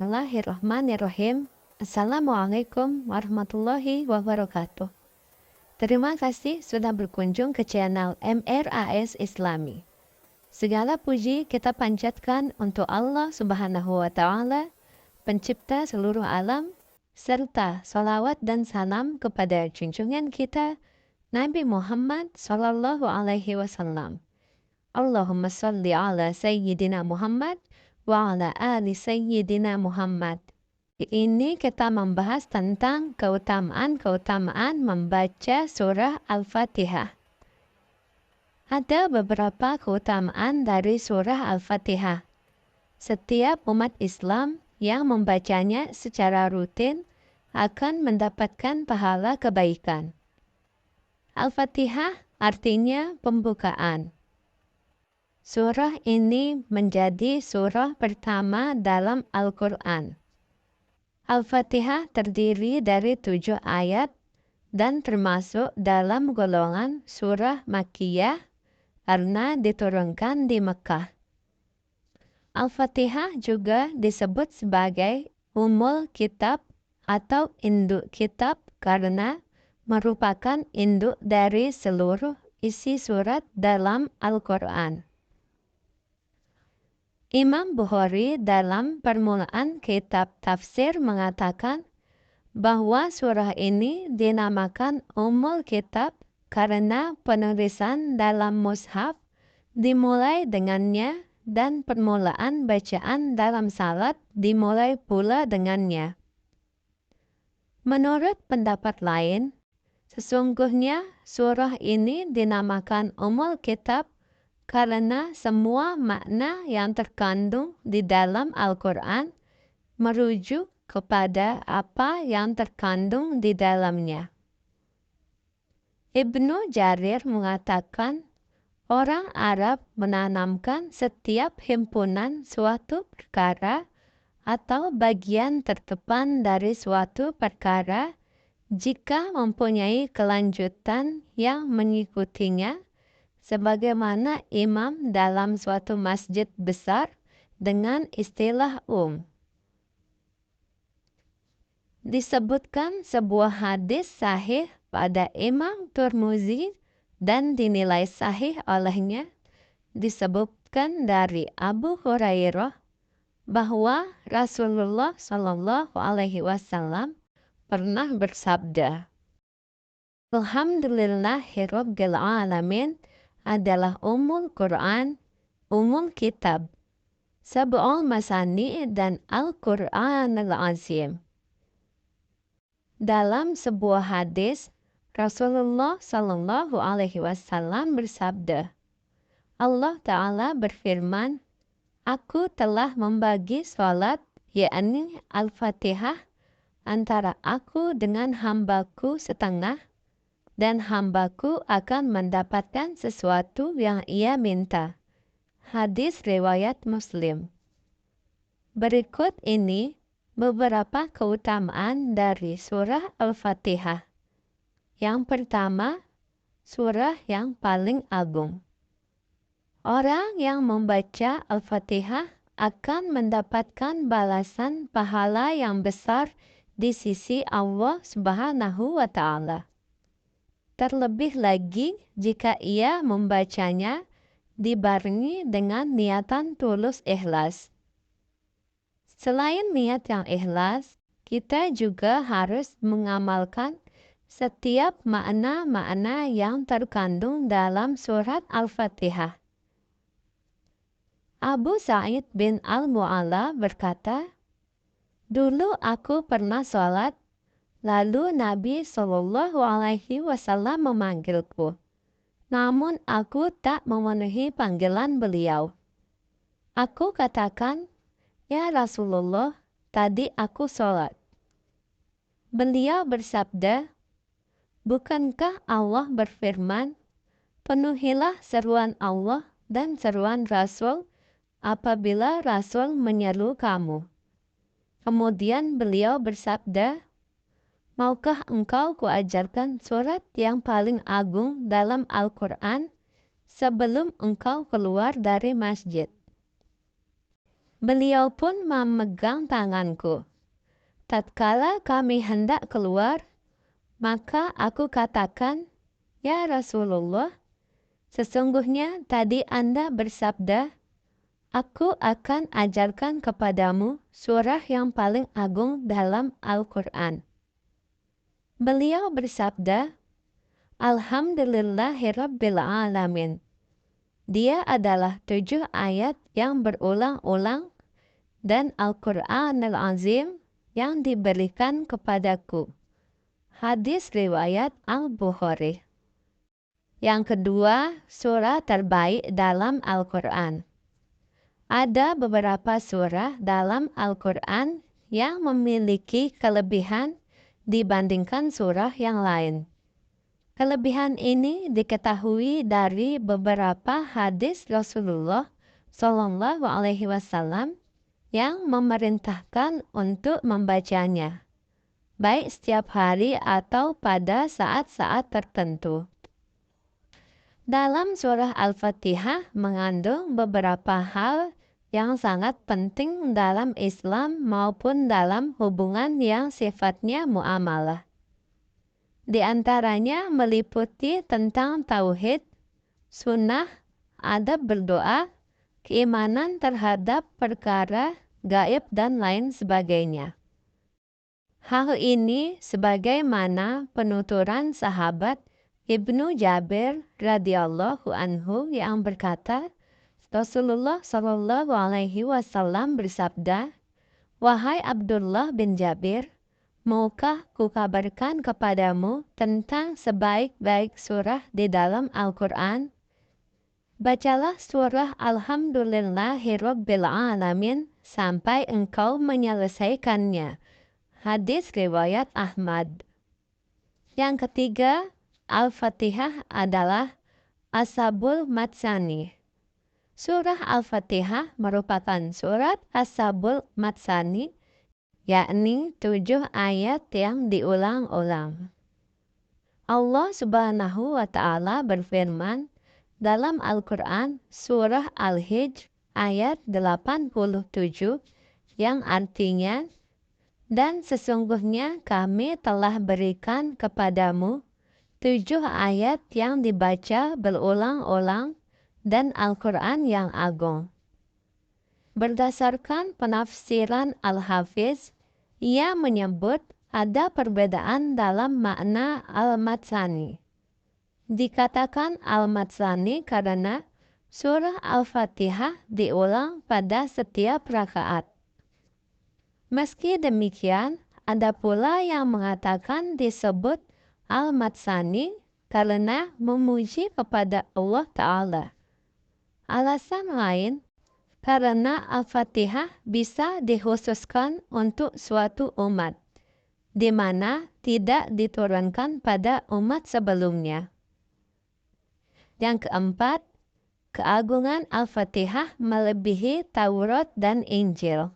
Bismillahirrahmanirrahim. Assalamualaikum warahmatullahi wabarakatuh. Terima kasih sudah berkunjung ke channel MRAS Islami. Segala puji kita panjatkan untuk Allah Subhanahu wa Ta'ala, Pencipta seluruh alam, serta salawat dan salam kepada junjungan kita Nabi Muhammad Sallallahu Alaihi Wasallam. Allahumma salli ala Sayyidina Muhammad wa ala ali Sayyidina Muhammad. Ini kita membahas tentang keutamaan membaca surah Al-Fatihah. Ada beberapa keutamaan dari surah Al-Fatihah. Setiap umat Islam yang membacanya secara rutin akan mendapatkan pahala kebaikan. Al-Fatihah artinya pembukaan. Surah ini menjadi surah pertama dalam Al-Quran. Al-Fatihah terdiri dari 7 ayat dan termasuk dalam golongan surah Makkiyah karena diturunkan di Mekah. Al-Fatihah juga disebut sebagai Ummul Kitab atau induk kitab karena merupakan induk dari seluruh isi surat dalam Al-Quran. Imam Bukhari dalam permulaan kitab tafsir mengatakan bahwa surah ini dinamakan Ummul Kitab karena penulisan dalam mushaf dimulai dengannya dan permulaan bacaan dalam salat dimulai pula dengannya. Menurut pendapat lain, sesungguhnya surah ini dinamakan Ummul Kitab karena semua makna yang terkandung di dalam Al-Quran merujuk kepada apa yang terkandung di dalamnya. Ibnu Jarir mengatakan, orang Arab menanamkan setiap himpunan suatu perkara atau bagian terdepan dari suatu perkara jika mempunyai kelanjutan yang mengikutinya, sebagaimana imam dalam suatu masjid besar dengan istilah Disebutkan sebuah hadis sahih pada Imam Tirmizi dan dinilai sahih olehnya, disebutkan dari Abu Hurairah bahwa Rasulullah Shallallahu Alaihi Wasallam pernah bersabda, Alhamdulillahirabbil alamin adalah Ummul Quran, Ummul Kitab, Sab'ul Masani dan Al-Quran Al-Azim. Dalam sebuah hadis, Rasulullah Shallallahu Alaihi Wasallam bersabda, Allah Ta'ala berfirman, Aku telah membagi sholat, yakni Al-Fatihah, antara aku dengan hambaku setengah, dan hambaku akan mendapatkan sesuatu yang ia minta. Hadis riwayat Muslim. Berikut ini beberapa keutamaan dari surah Al-Fatihah. Yang pertama, surah yang paling agung. Orang yang membaca Al-Fatihah akan mendapatkan balasan pahala yang besar di sisi Allah Subhanahu wa Ta'ala. Terlebih lagi jika ia membacanya dibarengi dengan niatan tulus ikhlas. Selain niat yang ikhlas, kita juga harus mengamalkan setiap makna-makna yang terkandung dalam surat Al-Fatihah. Abu Sa'id bin Al-Mu'alla berkata, Dulu aku pernah sholat, lalu Nabi Shallallahu Alaihi Wasallam memanggilku. Namun aku tak memenuhi panggilan beliau. Aku katakan, Ya Rasulullah, tadi aku sholat. Beliau bersabda, Bukankah Allah berfirman, Penuhilah seruan Allah dan seruan Rasul apabila Rasul menyeru kamu. Kemudian beliau bersabda, Maukah engkau kuajarkan surat yang paling agung dalam Al-Quran sebelum engkau keluar dari masjid? Beliau pun memegang tanganku. Tatkala kami hendak keluar, maka aku katakan, "Ya Rasulullah, sesungguhnya tadi Anda bersabda, aku akan ajarkan kepadamu surah yang paling agung dalam Al-Quran." Beliau bersabda, "Alhamdulillahirabbil alamin." Dia adalah 7 ayat yang berulang-ulang dan Al-Quranul Azim yang diberikan kepadaku. Hadis riwayat Al-Bukhari. Yang kedua, surah terbaik dalam Al-Quran. Ada beberapa surah dalam Al-Quran yang memiliki kelebihan dibandingkan surah yang lain. Kelebihan ini diketahui dari beberapa hadis Rasulullah Shallallahu Alaihi Wasallam yang memerintahkan untuk membacanya, baik setiap hari atau pada saat-saat tertentu. Dalam surah Al-Fatihah mengandung beberapa hal yang sangat penting dalam Islam maupun dalam hubungan yang sifatnya muamalah. Di antaranya meliputi tentang tauhid, sunnah, adab berdoa, keimanan terhadap perkara gaib dan lain sebagainya. Hal ini sebagaimana penuturan sahabat Ibnu Jabir radhiyallahu anhu yang berkata, Rasulullah Shallallahu Alaihi Wasallam bersabda, "Wahai Abdullah bin Jabir, maukah kukabarkan kepadamu tentang sebaik-baik surah di dalam Al-Quran? Bacalah surah Alhamdulillahirabbil alamin sampai engkau menyelesaikannya." Hadis riwayat Ahmad. Yang ketiga, Al-Fatihah adalah Ashabul Matsani. Surah Al-Fatihah merupakan surat Ashabul Matsani, yakni 7 ayat yang diulang-ulang. Allah Subhanahu wa Ta'ala berfirman dalam Al-Quran surah Al-Hijr ayat 87 yang artinya, "Dan sesungguhnya kami telah berikan kepadamu 7 ayat yang dibaca berulang-ulang dan Al-Quran yang agung." Berdasarkan penafsiran Al-Hafiz, ia menyebut ada perbedaan dalam makna Al-Matsani. Dikatakan Al-Matsani karena surah Al-Fatihah diulang pada setiap rakaat. Meski demikian, ada pula yang mengatakan disebut Al-Matsani karena memuji kepada Allah Ta'ala. Alasan lain, karena Al-Fatihah bisa dikhususkan untuk suatu umat, di mana tidak diturunkan pada umat sebelumnya. Yang keempat, keagungan Al-Fatihah melebihi Taurat dan Injil.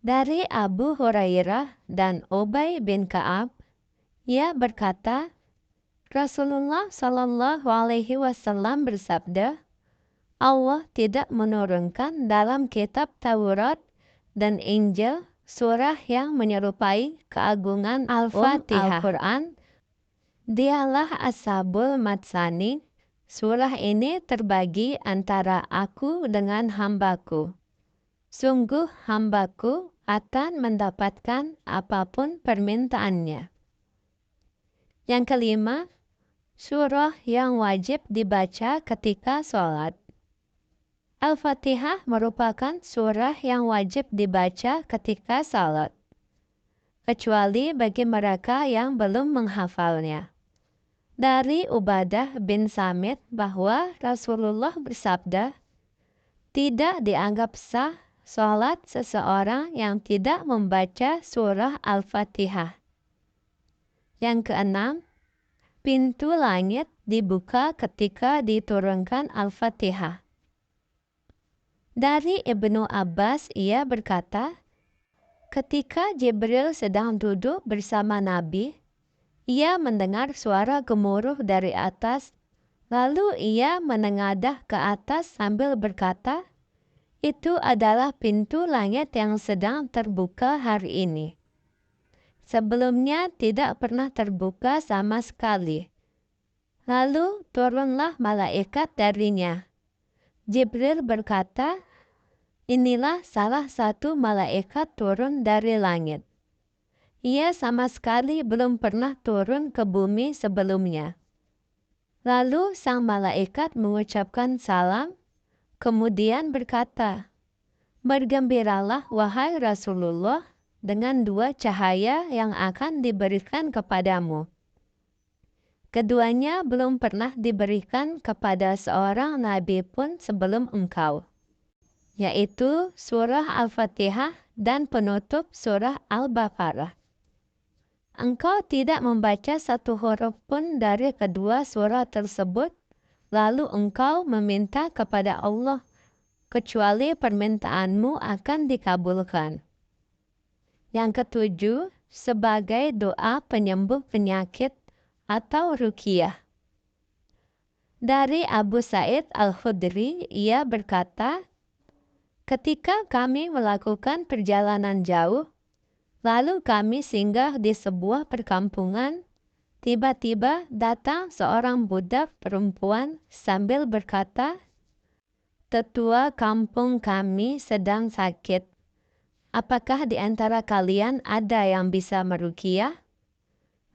Dari Abu Hurairah dan Ubay bin Ka'ab, ia berkata, Rasulullah Shallallahu Alaihi Wasallam bersabda, Allah tidak menurunkan dalam kitab Taurat dan Injil surah yang menyerupai keagungan Al-Fatihah. Al-Quran, dialah Ashabul Matsani. Surah ini terbagi antara aku dengan hambaku. Sungguh hambaku akan mendapatkan apapun permintaannya. Yang kelima, surah yang wajib dibaca ketika sholat. Al-Fatihah merupakan surah yang wajib dibaca ketika sholat, kecuali bagi mereka yang belum menghafalnya. Dari Ubadah bin Samit bahwa Rasulullah bersabda, tidak dianggap sah sholat seseorang yang tidak membaca surah Al-Fatihah. Yang keenam, pintu langit dibuka ketika diturunkan Al-Fatihah. Dari Ibnu Abbas ia berkata, ketika Jibril sedang duduk bersama Nabi, ia mendengar suara gemuruh dari atas, lalu ia menengadah ke atas sambil berkata, Itu adalah pintu langit yang sedang terbuka hari ini. Sebelumnya tidak pernah terbuka sama sekali. Lalu turunlah malaikat darinya. Jibril berkata, inilah salah satu malaikat turun dari langit. Ia sama sekali belum pernah turun ke bumi sebelumnya. Lalu sang malaikat mengucapkan salam, kemudian berkata, bergembiralah wahai Rasulullah dengan 2 cahaya yang akan diberikan kepadamu. Keduanya belum pernah diberikan kepada seorang nabi pun sebelum engkau, yaitu surah Al-Fatihah dan penutup surah Al-Baqarah. Engkau tidak membaca satu huruf pun dari kedua surah tersebut, lalu engkau meminta kepada Allah, kecuali permintaanmu akan dikabulkan. Yang ketujuh, sebagai doa penyembuh penyakit atau ruqyah. Dari Abu Sa'id Al-Khudri, ia berkata, ketika kami melakukan perjalanan jauh, lalu kami singgah di sebuah perkampungan, tiba-tiba datang seorang budak perempuan sambil berkata, tetua kampung kami sedang sakit. Apakah di antara kalian ada yang bisa meruqyah?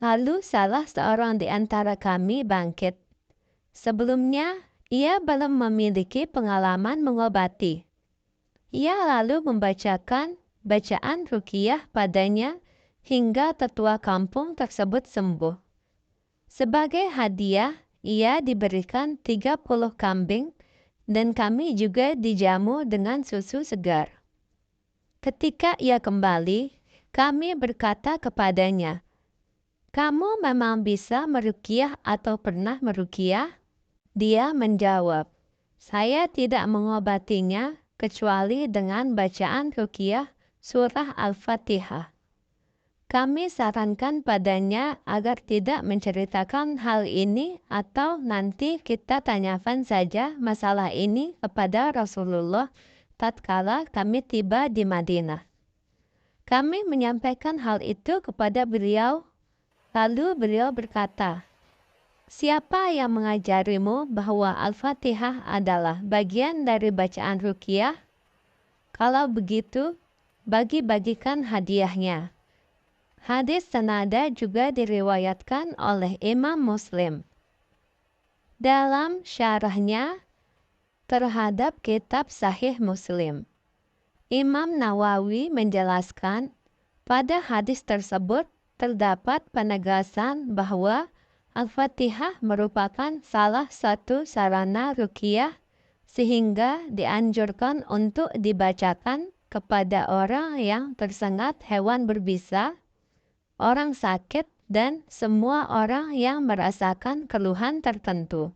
Lalu salah seorang di antara kami bangkit. Sebelumnya, ia belum memiliki pengalaman mengobati. Ia lalu membacakan bacaan ruqyah padanya hingga tetua kampung tersebut sembuh. Sebagai hadiah, ia diberikan 30 kambing dan kami juga dijamu dengan susu segar. Ketika ia kembali, kami berkata kepadanya, kamu memang bisa meruqyah atau pernah meruqyah? Dia menjawab, saya tidak mengobatinya kecuali dengan bacaan ruqyah surah Al-Fatihah. Kami sarankan padanya agar tidak menceritakan hal ini atau nanti kita tanyakan saja masalah ini kepada Rasulullah tatkala kami tiba di Madinah. Kami menyampaikan hal itu kepada beliau, lalu beliau berkata, siapa yang mengajarimu bahwa Al-Fatihah adalah bagian dari bacaan ruqyah? Kalau begitu, bagi-bagikan hadiahnya. Hadis senada juga diriwayatkan oleh Imam Muslim. Dalam syarahnya terhadap kitab Sahih Muslim, Imam Nawawi menjelaskan, pada hadis tersebut terdapat penegasan bahwa Al-Fatihah merupakan salah satu sarana ruqyah sehingga dianjurkan untuk dibacakan kepada orang yang tersengat hewan berbisa, orang sakit, dan semua orang yang merasakan keluhan tertentu.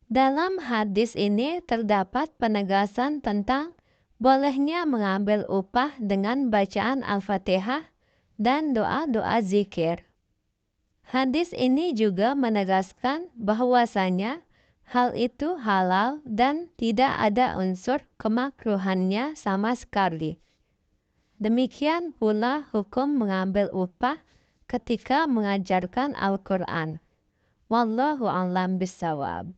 Dalam hadis ini terdapat penegasan tentang bolehnya mengambil upah dengan bacaan Al-Fatihah dan doa-doa zikir. Hadis ini juga menegaskan bahwasanya hal itu halal dan tidak ada unsur kemakruhannya sama sekali. Demikian pula hukum mengambil upah ketika mengajarkan Al-Quran. Wallahu a'lam bishawab.